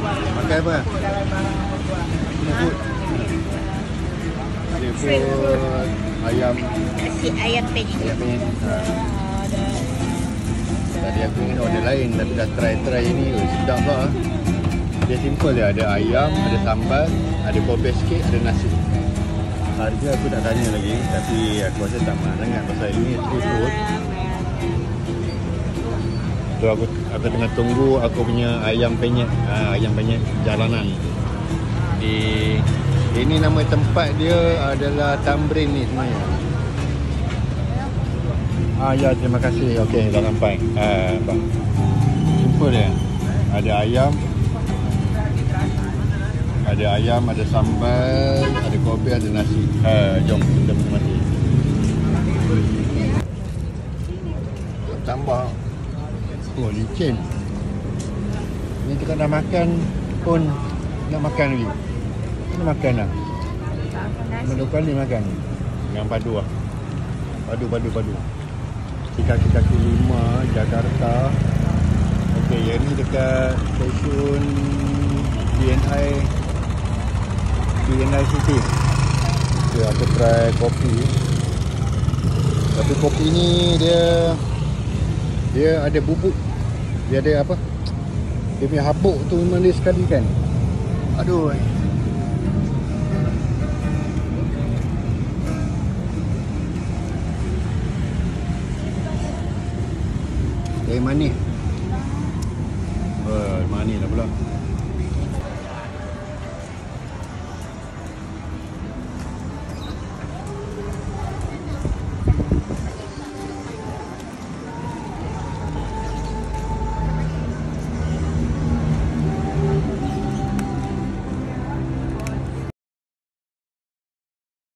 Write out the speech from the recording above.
Makan apa? Seafood. Seafood. Ayam. Nasi ayam penyet. Ayam penyet. Tadi aku ingin order lain tapi dah try ni. Sedap lah. Dia simple je. Ada ayam, ada sambal, ada kopi sikit, ada nasi. Harga aku tak tanya lagi. Tapi aku rasa tak mahal sangat pasal ini street food. So aku tengah tunggu aku punya ayam penyet. Ayam penyet jalanan. Ini nama tempat dia adalah Tamrin ni sebenarnya. Ya, terima kasih. Okey, dah sampai. Bang. Simple dia. Ada ayam. Ada ayam, ada sambal, ada kopi, ada nasi. Jom kita menikmati. Tambah. Oh, licin. Ni kita dah makan pun nak makan lagi. Nak makan lah. Dua kali makan. Yang padu lah. Padu. Kaki 5 Jakarta. Okey, yang ni dekat stesen BNI City. Okay, aku try kopi. Tapi kopi ni dia ada bubuk. Dia ada apa? Dia punya habuk tu memang dia sekali kan. Aduh. Manis. Manis lah pula.